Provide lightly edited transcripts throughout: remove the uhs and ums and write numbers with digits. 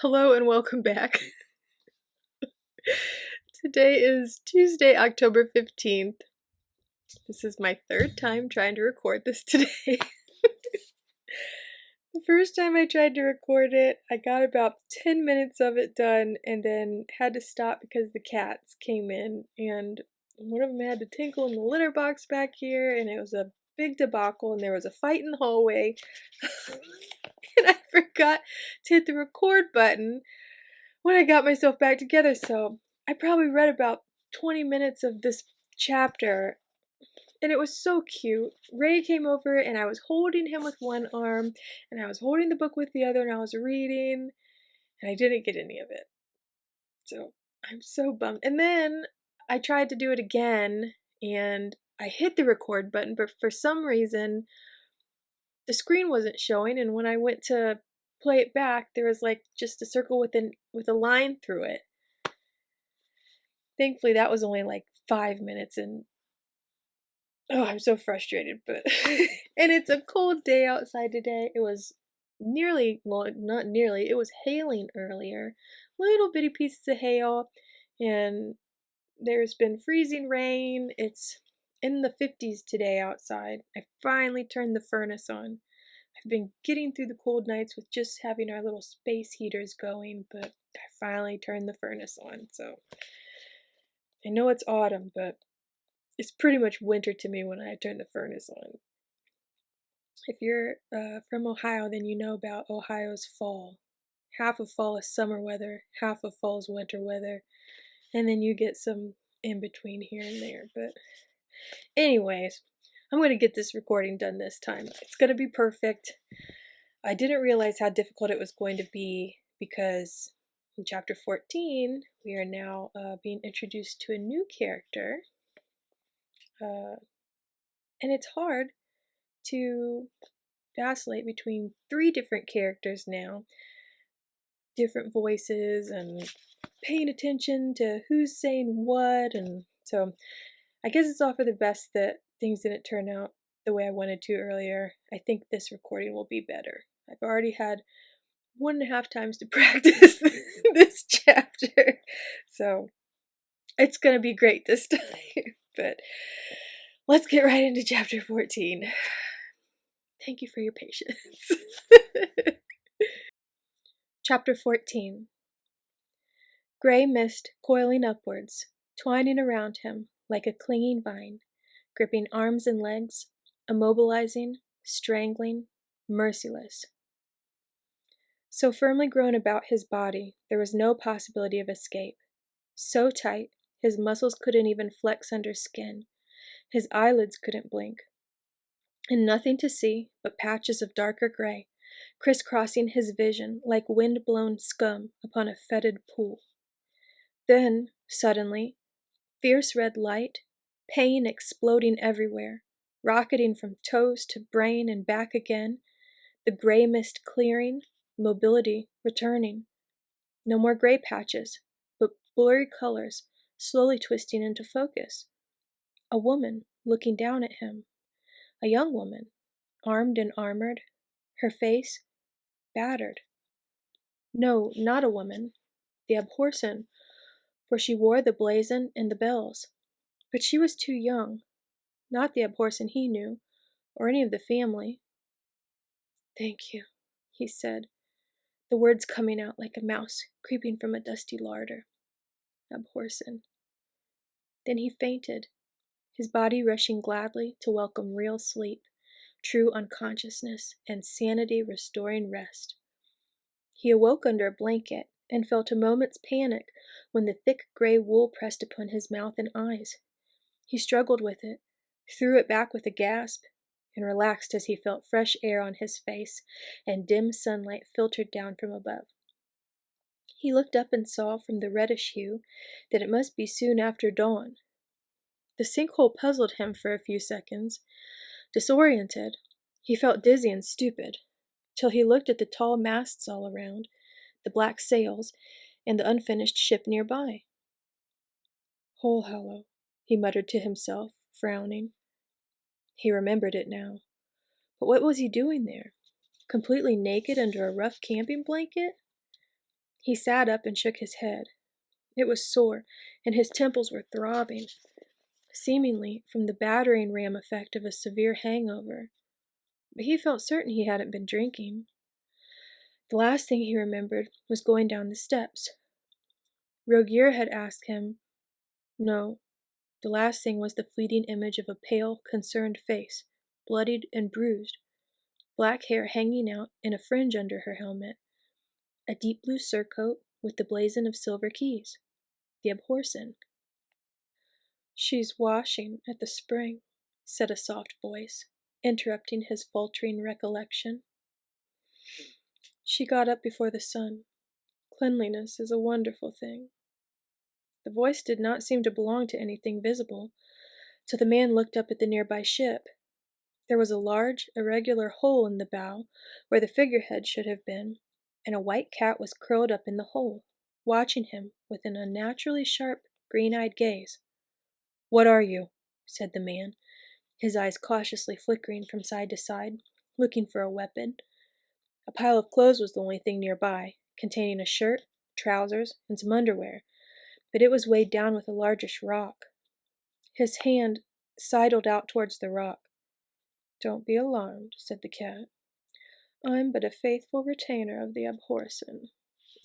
Hello and welcome back. Today is Tuesday, October 15th. This is my third time trying to record this today. The first time I tried to record it, I got about 10 minutes of it done and then had to stop because the cats came in and one of them had to tinkle in the litter box back here and it was a big debacle and there was a fight in the hallway. And I forgot to hit the record button when I got myself back together, so I probably read about 20 minutes of this chapter, and it was so cute. Ray came over, and I was holding him with one arm, and I was holding the book with the other, and I was reading, and I didn't get any of it. So I'm so bummed. And then I tried to do it again, and I hit the record button, but for some reason, the screen wasn't showing, and when I went to play it back, there was like just a circle with a line through it. Thankfully, that was only like 5 minutes, and oh, I'm so frustrated. But and it's a cold day outside today. It was not nearly. It was hailing earlier, little bitty pieces of hail, and there's been freezing rain. It's in the 50s today outside. I finally turned the furnace on. I've been getting through the cold nights with just having our little space heaters going, but I finally turned the furnace on, so I know it's autumn, but it's pretty much winter to me when I turn the furnace on. If you're from Ohio, then you know about Ohio's fall. Half of fall is summer weather, half of fall is winter weather, and then you get some in between here and there. But anyways, I'm going to get this recording done this time. It's going to be perfect. I didn't realize how difficult it was going to be because in chapter 14, we are now being introduced to a new character. And it's hard to vacillate between 3 different characters now, different voices, and paying attention to who's saying what, and so I guess it's all for the best that things didn't turn out the way I wanted to earlier. I think this recording will be better. I've already had 1.5 times to practice this chapter, so it's gonna be great this time. But let's get right into chapter 14. Thank you for your patience. Chapter 14. Gray mist coiling upwards, twining around him like a clinging vine, gripping arms and legs, immobilizing, strangling, merciless. So firmly grown about his body, there was no possibility of escape. So tight, his muscles couldn't even flex under skin. His eyelids couldn't blink. And nothing to see but patches of darker gray, crisscrossing his vision like wind-blown scum upon a fetid pool. Then, suddenly, fierce red light, pain exploding everywhere, rocketing from toes to brain and back again, the gray mist clearing, mobility returning. No more gray patches, but blurry colors slowly twisting into focus. A woman looking down at him. A young woman, armed and armored, her face battered. No, not a woman, the abhorsen, for she wore the blazon and the bells. But she was too young, not the abhorsen he knew, or any of the family. "Thank you," he said, the words coming out like a mouse creeping from a dusty larder. Abhorsen. Then he fainted, his body rushing gladly to welcome real sleep, true unconsciousness, and sanity-restoring rest. He awoke under a blanket and felt a moment's panic when the thick gray wool pressed upon his mouth and eyes. He struggled with it, threw it back with a gasp, and relaxed as he felt fresh air on his face and dim sunlight filtered down from above. He looked up and saw from the reddish hue that it must be soon after dawn. The sinkhole puzzled him for a few seconds. Disoriented, he felt dizzy and stupid, till he looked at the tall masts all around, the black sails, and the unfinished ship nearby. "Hole Hollow," he muttered to himself, frowning. He remembered it now. But what was he doing there? Completely naked under a rough camping blanket? He sat up and shook his head. It was sore, and his temples were throbbing, seemingly from the battering ram effect of a severe hangover. But he felt certain he hadn't been drinking. The last thing he remembered was going down the steps. Rogier had asked him. No, the last thing was the fleeting image of a pale, concerned face, bloodied and bruised, black hair hanging out in a fringe under her helmet, a deep blue surcoat with the blazon of silver keys, the abhorsen. "She's washing at the spring," said a soft voice, interrupting his faltering recollection. "She got up before the sun. Cleanliness is a wonderful thing." The voice did not seem to belong to anything visible, so the man looked up at the nearby ship. There was a large, irregular hole in the bow where the figurehead should have been, and a white cat was curled up in the hole, watching him with an unnaturally sharp, green-eyed gaze. "What are you?" said the man, his eyes cautiously flickering from side to side, looking for a weapon. A pile of clothes was the only thing nearby, containing a shirt, trousers, and some underwear, but it was weighed down with a largish rock. His hand sidled out towards the rock. "Don't be alarmed," said the cat. "I'm but a faithful retainer of the abhorsen,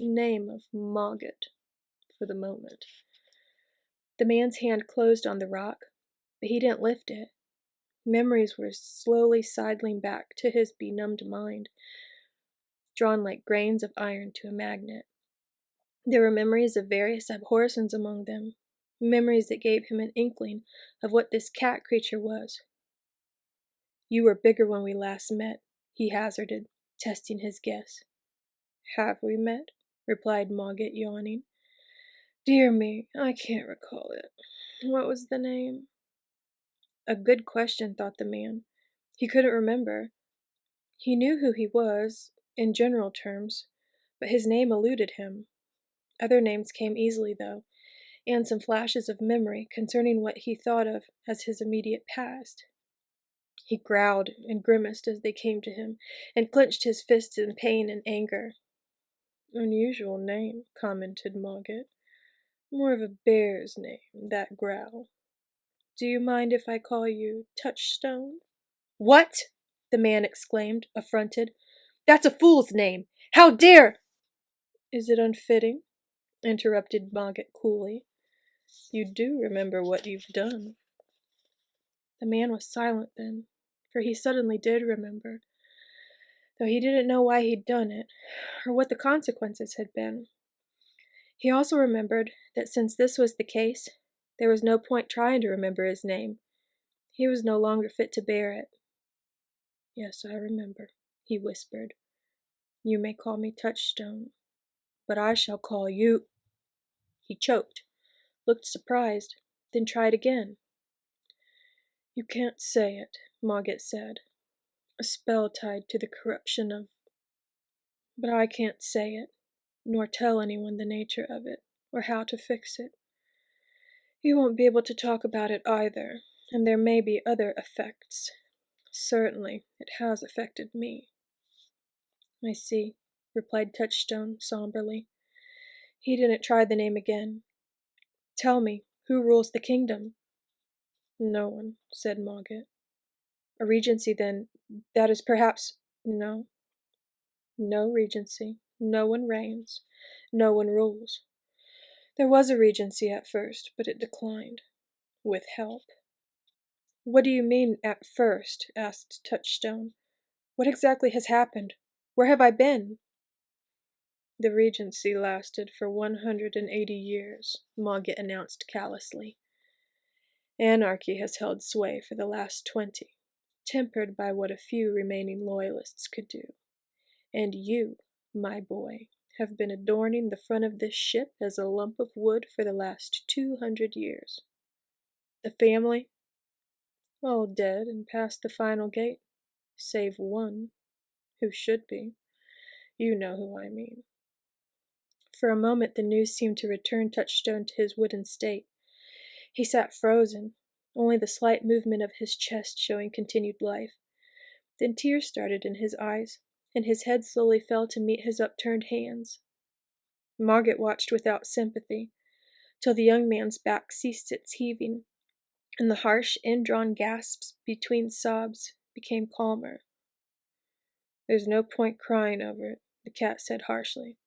name of Mogget, for the moment." The man's hand closed on the rock, but he didn't lift it. Memories were slowly sidling back to his benumbed mind, drawn like grains of iron to a magnet. There were memories of various abhorsens among them, memories that gave him an inkling of what this cat creature was. "You were bigger when we last met," he hazarded, testing his guess. "Have we met?" replied Mogget, yawning. "Dear me, I can't recall it. What was the name?" A good question, thought the man. He couldn't remember. He knew who he was, in general terms, but his name eluded him. Other names came easily, though, and some flashes of memory concerning what he thought of as his immediate past. He growled and grimaced as they came to him, and clenched his fists in pain and anger. "Unusual name," commented Mogget. "More of a bear's name, that growl. Do you mind if I call you Touchstone?" "What?" the man exclaimed, affronted. "That's a fool's name! How dare—" "Is it unfitting?" interrupted Mogget coolly. "You do remember what you've done." The man was silent then, for he suddenly did remember, though he didn't know why he'd done it, or what the consequences had been. He also remembered that since this was the case, there was no point trying to remember his name. He was no longer fit to bear it. "Yes, I remember," he whispered. "You may call me Touchstone, but I shall call you—" He choked, looked surprised, then tried again. "You can't say it," Mogget said. "A spell tied to the corruption of— But I can't say it, nor tell anyone the nature of it, or how to fix it. You won't be able to talk about it either, and there may be other effects. Certainly, it has affected me." "I see," replied Touchstone somberly. He didn't try the name again. "Tell me, who rules the kingdom?" "No one," said Mogget. "A regency, then. That is perhaps— No. No regency. No one reigns. No one rules. There was a regency at first, but it declined. With help." "What do you mean, at first?" asked Touchstone. "What exactly has happened? Where have I been?" "The regency lasted for 180 years, Mogget announced callously. "Anarchy has held sway for the last 20, tempered by what a few remaining loyalists could do. And you, my boy, have been adorning the front of this ship as a lump of wood for the last 200 years. The family? All dead and past the final gate, save one, who should be. You know who I mean." For a moment the news seemed to return Touchstone to his wooden state. He sat frozen, only the slight movement of his chest showing continued life. Then tears started in his eyes, and his head slowly fell to meet his upturned hands. Margaret watched without sympathy, till the young man's back ceased its heaving, and the harsh, indrawn gasps between sobs became calmer. "There's no point crying over it," the cat said harshly.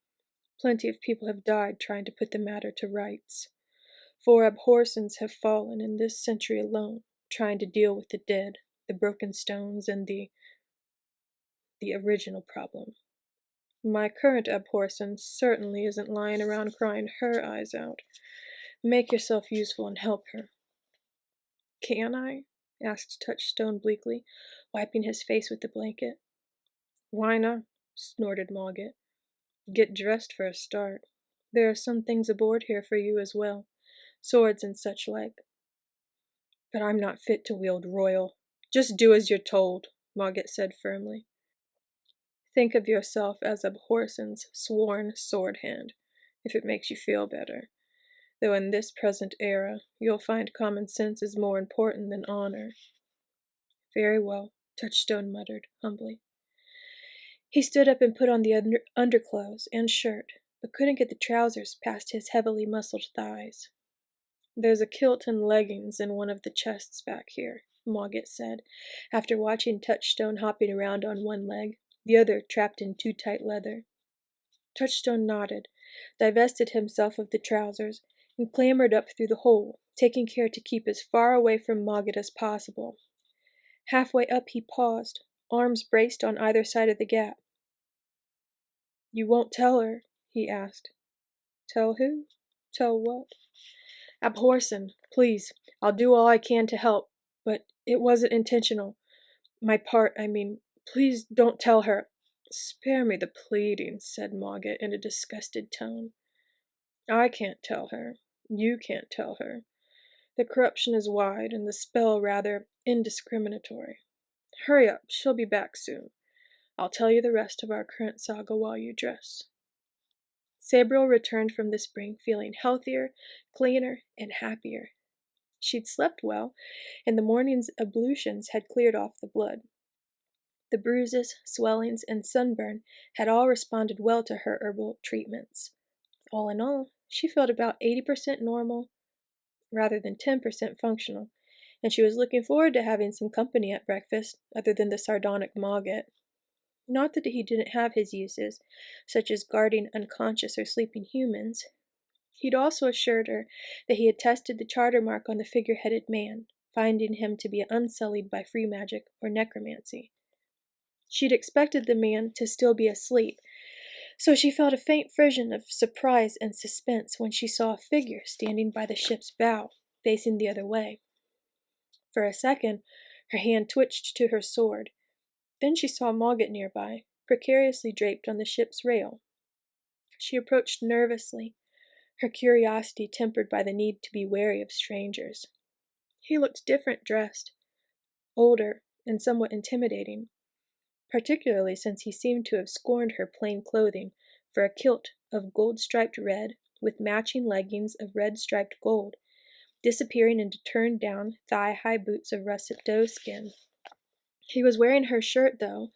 "Plenty of people have died trying to put the matter to rights. 4 abhorsen's have fallen in this century alone, trying to deal with the dead, the broken stones, and the original problem. My current abhorsen certainly isn't lying around crying her eyes out. Make yourself useful and help her." "Can I?" asked Touchstone bleakly, wiping his face with the blanket. "Why not?" snorted Mogget. "Get dressed for a start. There are some things aboard here for you as well, swords and such like." "But I'm not fit to wield royal." "Just do as you're told," Mogget said firmly. "Think of yourself as Abhorsen's sworn sword hand, if it makes you feel better. Though in this present era, you'll find common sense is more important than honor." "Very well," Touchstone muttered, humbly. He stood up and put on the underclothes and shirt, but couldn't get the trousers past his heavily muscled thighs. "There's a kilt and leggings in one of the chests back here," Mogget said, after watching Touchstone hopping around on one leg, the other trapped in too tight leather. Touchstone nodded, divested himself of the trousers, and clambered up through the hole, taking care to keep as far away from Mogget as possible. Halfway up he paused, arms braced on either side of the gap. "You won't tell her?" he asked. "Tell who? Tell what?" "Abhorsen, please. I'll do all I can to help, but it wasn't intentional. My part, I mean. Please don't tell her." "Spare me the pleading," said Mogget in a disgusted tone. "I can't tell her. You can't tell her. The corruption is wide, and the spell rather indiscriminatory. Hurry up, she'll be back soon. I'll tell you the rest of our current saga while you dress." Sabriel returned from the spring feeling healthier, cleaner, and happier. She'd slept well, and the morning's ablutions had cleared off the blood. The bruises, swellings, and sunburn had all responded well to her herbal treatments. All in all, she felt about 80% normal rather than 10% functional, and she was looking forward to having some company at breakfast other than the sardonic Mogget. Not that he didn't have his uses, such as guarding unconscious or sleeping humans. He'd also assured her that he had tested the charter mark on the figure-headed man, finding him to be unsullied by free magic or necromancy. She'd expected the man to still be asleep, so she felt a faint frisson of surprise and suspense when she saw a figure standing by the ship's bow, facing the other way. For a second, her hand twitched to her sword. Then she saw Mogget nearby, precariously draped on the ship's rail. She approached nervously, her curiosity tempered by the need to be wary of strangers. He looked different dressed, older and somewhat intimidating, particularly since he seemed to have scorned her plain clothing for a kilt of gold-striped red with matching leggings of red-striped gold, disappearing into turned-down, thigh-high boots of russet doeskin. He was wearing her shirt, though,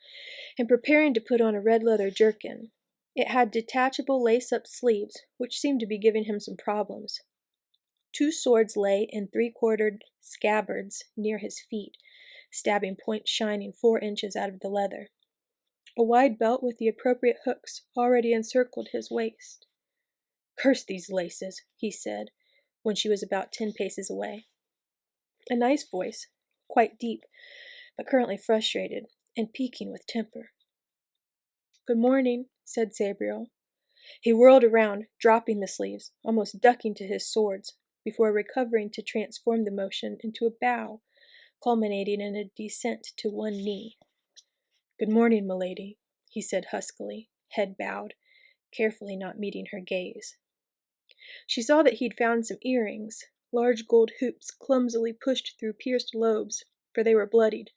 and preparing to put on a red leather jerkin. It had detachable lace-up sleeves, which seemed to be giving him some problems. 2 swords lay in 3/4 scabbards near his feet, stabbing points shining 4 inches out of the leather. A wide belt with the appropriate hooks already encircled his waist. "Curse these laces," he said, when she was about 10 paces away. A nice voice, quite deep, but currently frustrated, and peaking with temper. "Good morning," said Sabriel. He whirled around, dropping the sleeves, almost ducking to his swords, before recovering to transform the motion into a bow, culminating in a descent to one knee. "Good morning, milady," he said huskily, head bowed, carefully not meeting her gaze. She saw that he'd found some earrings, large gold hoops clumsily pushed through pierced lobes, for they were bloodied.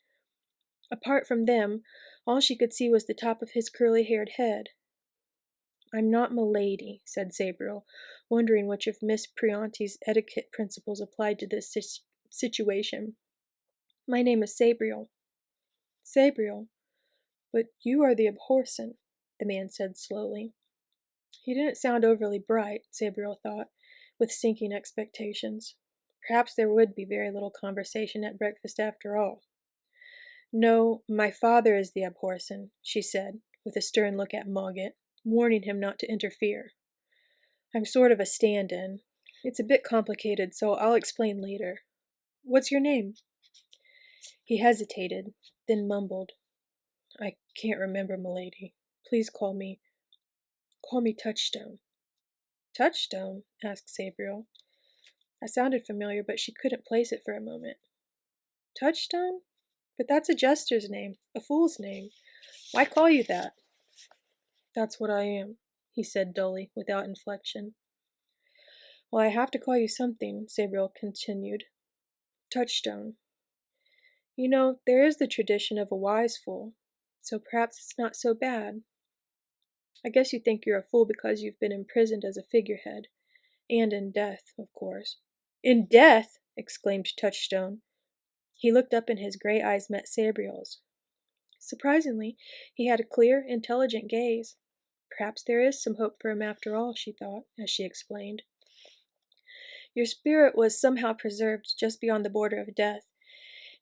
Apart from them, all she could see was the top of his curly-haired head. "I'm not milady," said Sabriel, wondering which of Miss Prianti's etiquette principles applied to this situation. "My name is Sabriel." "Sabriel? But you are the Abhorsen," the man said slowly. He didn't sound overly bright, Sabriel thought, with sinking expectations. Perhaps there would be very little conversation at breakfast after all. No, my father is the Abhorsen, she said, with a stern look at Mogget, warning him not to interfere. I'm sort of a stand-in. It's a bit complicated, so I'll explain later. What's your name? He hesitated, then mumbled. I can't remember, milady. Please call me Touchstone. Touchstone? Asked Sabriel. That sounded familiar, but she couldn't place it for a moment. Touchstone? But that's a jester's name, a fool's name. Why call you that? That's what I am, he said dully, without inflection. Well, I have to call you something, Sabriel continued. Touchstone. You know, there is the tradition of a wise fool, so perhaps it's not so bad. I guess you think you're a fool because you've been imprisoned as a figurehead. And in death, of course. In death! Exclaimed Touchstone. He looked up and his gray eyes met Sabriel's. Surprisingly, he had a clear, intelligent gaze. Perhaps there is some hope for him after all, she thought, as she explained. Your spirit was somehow preserved just beyond the border of death,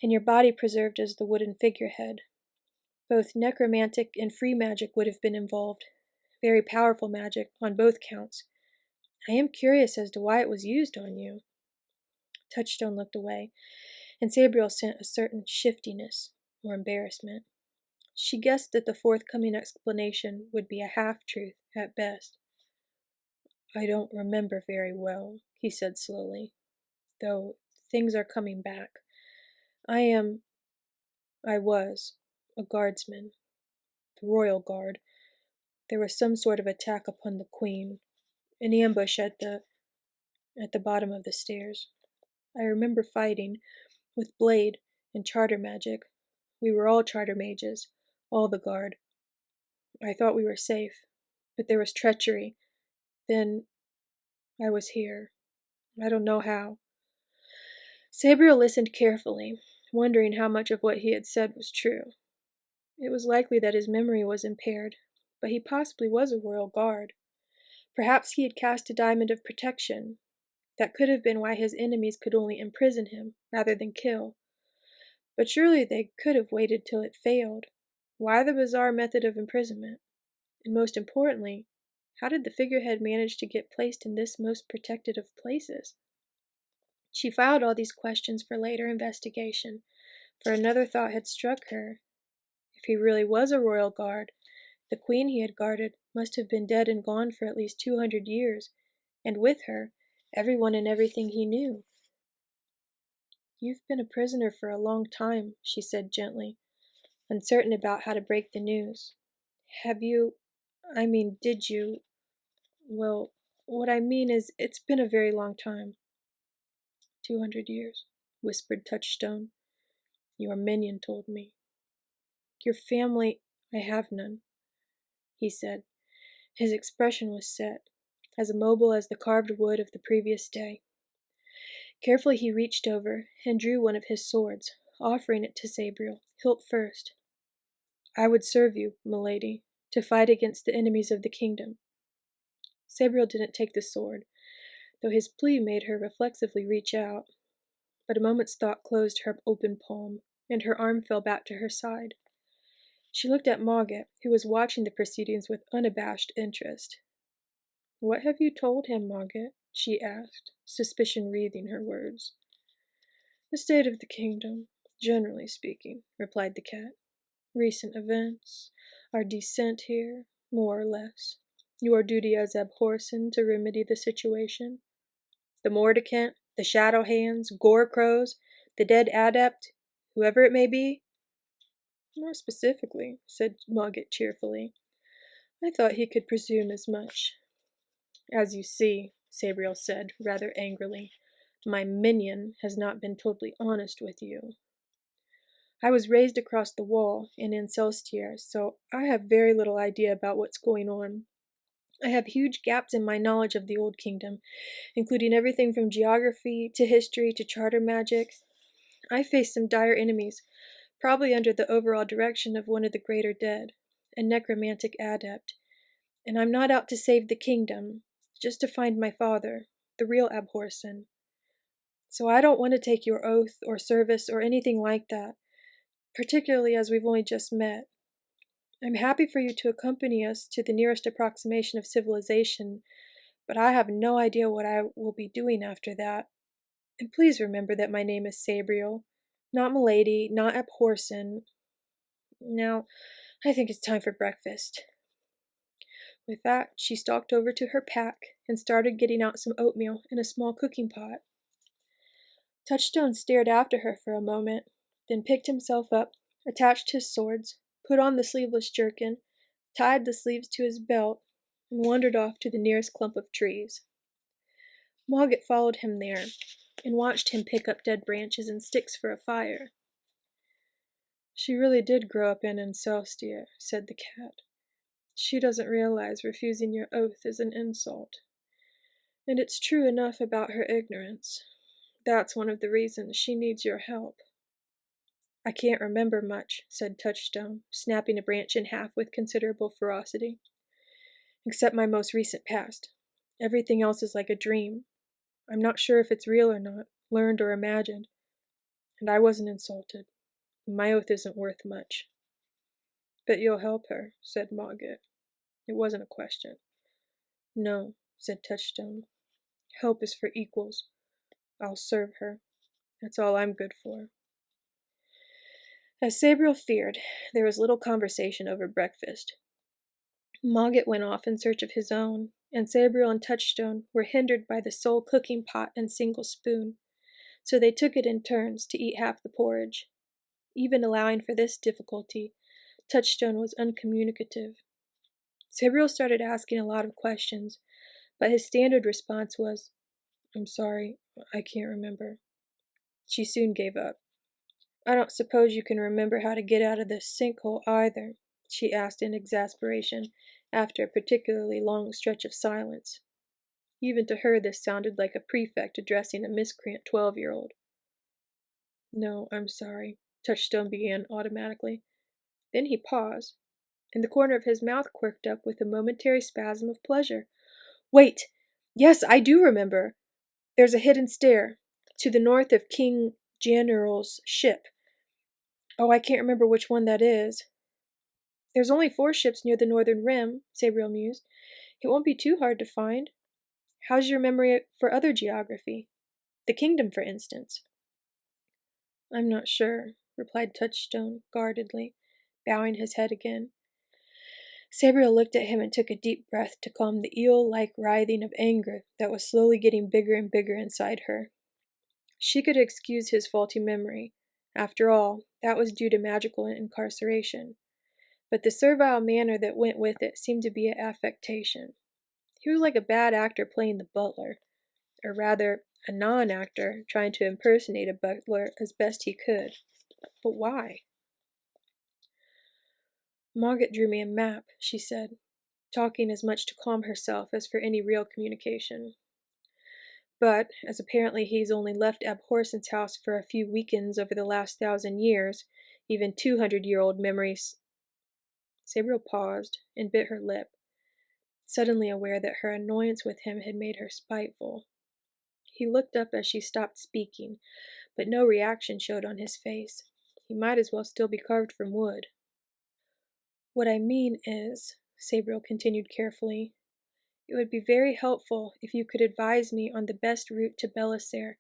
and your body preserved as the wooden figurehead. Both necromantic and free magic would have been involved. Very powerful magic, on both counts. I am curious as to why it was used on you. Touchstone looked away, and Sabriel sensed a certain shiftiness, or embarrassment. She guessed that the forthcoming explanation would be a half-truth at best. I don't remember very well, he said slowly, though things are coming back. I was, a guardsman, the royal guard. There was some sort of attack upon the queen, an ambush at the bottom of the stairs. I remember fighting, with blade and charter magic. We were all charter mages, all the guard. I thought we were safe, but there was treachery. Then I was here. I don't know how. Sabriel listened carefully, wondering how much of what he had said was true. It was likely that his memory was impaired, but he possibly was a royal guard. Perhaps he had cast a diamond of protection. That could have been why his enemies could only imprison him, rather than kill. But surely they could have waited till it failed. Why the bizarre method of imprisonment? And most importantly, how did the figurehead manage to get placed in this most protected of places? She filed all these questions for later investigation, for another thought had struck her. If he really was a royal guard, the queen he had guarded must have been dead and gone for at least 200 years, and with her, everyone and everything he knew. You've been a prisoner for a long time, she said gently, uncertain about how to break the news. Did you? Well, what I mean is, it's been a very long time. 200 years, whispered Touchstone. Your minion told me. Your family, I have none, he said. His expression was set, as immobile as the carved wood of the previous day. Carefully he reached over and drew one of his swords, offering it to Sabriel, hilt first. I would serve you, milady, to fight against the enemies of the kingdom. Sabriel didn't take the sword, though his plea made her reflexively reach out. But a moment's thought closed her open palm, and her arm fell back to her side. She looked at Mogget, who was watching the proceedings with unabashed interest. What have you told him, Mogget? She asked, suspicion wreathing her words. The state of the kingdom, generally speaking, replied the cat. Recent events, our descent here, more or less. Your duty as Abhorsen to remedy the situation. The Mordicant, the Shadow Hands, Gore Crows, the dead Adept, whoever it may be? More specifically, said Mogget cheerfully. I thought he could presume as much. As you see, Sabriel said, rather angrily, my minion has not been totally honest with you. I was raised across the wall in Incelstier, so I have very little idea about what's going on. I have huge gaps in my knowledge of the Old Kingdom, including everything from geography to history to charter magic. I faced some dire enemies, probably under the overall direction of one of the greater dead, a necromantic adept. And I'm not out to save the kingdom, just to find my father, the real Abhorsen. So I don't want to take your oath or service or anything like that, particularly as we've only just met. I'm happy for you to accompany us to the nearest approximation of civilization, but I have no idea what I will be doing after that. And please remember that my name is Sabriel, not Milady, not Abhorsen. Now, I think it's time for breakfast. With that, she stalked over to her pack and started getting out some oatmeal in a small cooking pot. Touchstone stared after her for a moment, then picked himself up, attached his swords, put on the sleeveless jerkin, tied the sleeves to his belt, and wandered off to the nearest clump of trees. Mogget followed him there, and watched him pick up dead branches and sticks for a fire. She really did grow up in Insostia, said the cat. She doesn't realize refusing your oath is an insult. And it's true enough about her ignorance. That's one of the reasons she needs your help. I can't remember much, said Touchstone, snapping a branch in half with considerable ferocity. Except my most recent past. Everything else is like a dream. I'm not sure if it's real or not, learned or imagined. And I wasn't insulted. My oath isn't worth much. But you'll help her, said Mogget. It wasn't a question. No, said Touchstone. Help is for equals. I'll serve her. That's all I'm good for. As Sabriel feared, there was little conversation over breakfast. Mogget went off in search of his own, and Sabriel and Touchstone were hindered by the sole cooking pot and single spoon, so they took it in turns to eat half the porridge. Even allowing for this difficulty, Touchstone was uncommunicative. Sabriel started asking a lot of questions, but his standard response was, I'm sorry, I can't remember. She soon gave up. I don't suppose you can remember how to get out of this sinkhole either, she asked in exasperation, after a particularly long stretch of silence. Even to her this sounded like a prefect addressing a miscreant 12-year-old. No, I'm sorry, Touchstone began automatically. Then he paused, and the corner of his mouth quirked up with a momentary spasm of pleasure. Wait! Yes, I do remember! There's a hidden stair, to the north of King General's ship. Oh, I can't remember which one that is. There's only 4 ships near the northern rim, Sabriel mused. It won't be too hard to find. How's your memory for other geography? The kingdom, for instance. I'm not sure, replied Touchstone guardedly, bowing his head again. Sabriel looked at him and took a deep breath to calm the eel-like writhing of anger that was slowly getting bigger and bigger inside her. She could excuse his faulty memory. After all, that was due to magical incarceration. But the servile manner that went with it seemed to be an affectation. He was like a bad actor playing the butler, or rather, a non-actor trying to impersonate a butler as best he could. But why? Mogget drew me a map, she said, talking as much to calm herself as for any real communication. But, as apparently he's only left Abhorsen's house for a few weekends over the last 1,000 years, even 200-year-old memories... Sabriel paused and bit her lip, suddenly aware that her annoyance with him had made her spiteful. He looked up as she stopped speaking, but no reaction showed on his face. He might as well still be carved from wood. What I mean is, Sabriel continued carefully, it would be very helpful if you could advise me on the best route to Belisare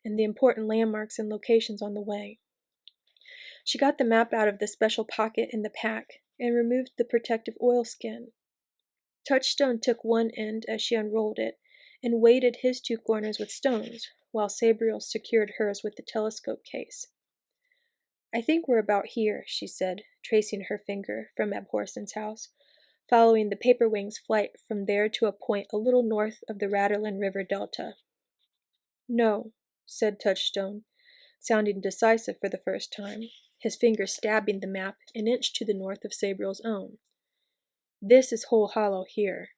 and the important landmarks and locations on the way. She got the map out of the special pocket in the pack and removed the protective oilskin. Touchstone took one end as she unrolled it and weighted his 2 corners with stones, while Sabriel secured hers with the telescope case. I think we're about here, she said, tracing her finger from Abhorsen's house, following the Paperwing's flight from there to a point a little north of the Rattlerland River delta. No, said Touchstone, sounding decisive for the first time, his finger stabbing the map an inch to the north of Sabriel's own. This is Whole Hollow here.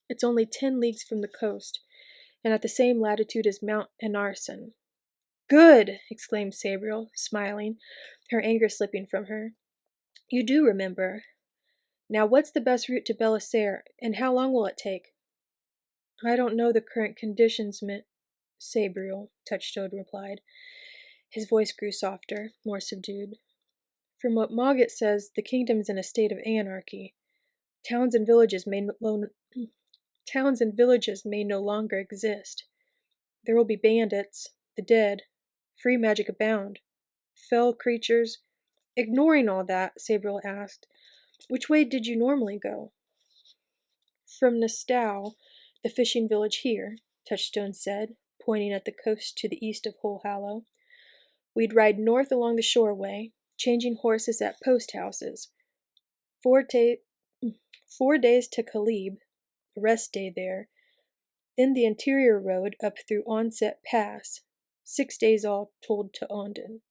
It's only 10 leagues from the coast, and at the same latitude as Mount Enarson. Good! Exclaimed Sabriel, smiling, her anger slipping from her. You do remember. Now what's the best route to Belissaire, and how long will it take? I don't know the current conditions, Sabriel, Touchstone replied. His voice grew softer, more subdued. From what Mogget says, the kingdom's in a state of anarchy. Towns and villages may no longer exist. There will be bandits, the dead, free magic abound, fell creatures. Ignoring all that, Sabriel asked, which way did you normally go? From Nastow, the fishing village here, Touchstone said, pointing at the coast to the east of Whole Hallow. We'd ride north along the shoreway, changing horses at post houses. 4 days to Caleb, a rest day there, then the interior road up through Onset Pass, 6 days all told to Ondon.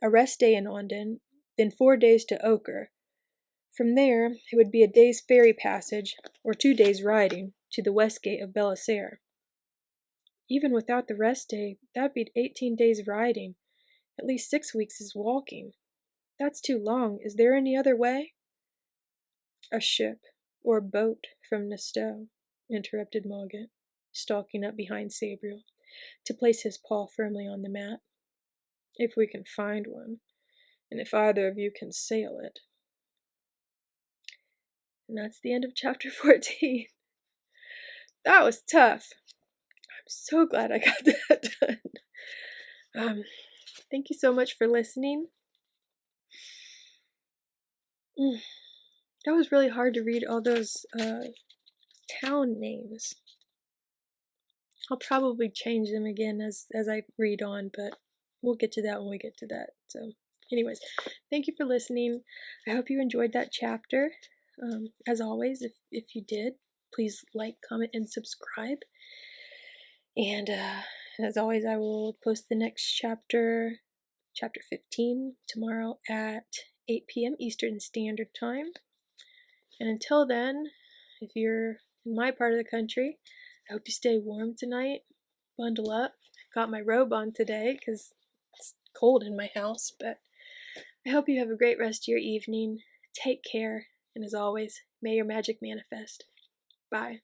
A rest day in Ondon, then 4 days to Ochre. From there, it would be a day's ferry passage, or 2 days riding, to the west gate of Belissaire. Even without the rest day, that'd be 18 days riding. At least 6 weeks is walking. That's too long. Is there any other way? A ship, or a boat from Nastow, interrupted Mogget, stalking up behind Sabriel, to place his paw firmly on the mat. If we can find one, and if either of you can sail it. And that's the end of chapter 14. That was tough. I'm so glad I got that done. Thank you so much for listening. That was really hard to read all those town names. I'll probably change them again as I read on, but we'll get to that when we get to that. So anyways, thank you for listening. I hope you enjoyed that chapter. As always, if you did, please like, comment, and subscribe. And as always, I will post the next chapter, chapter 15, tomorrow at 8 p.m. Eastern Standard Time. And until then, if you're in my part of the country, I hope you stay warm tonight. Bundle up. Got my robe on today because it's cold in my house, but I hope you have a great rest of your evening. Take care, and as always, may your magic manifest. Bye.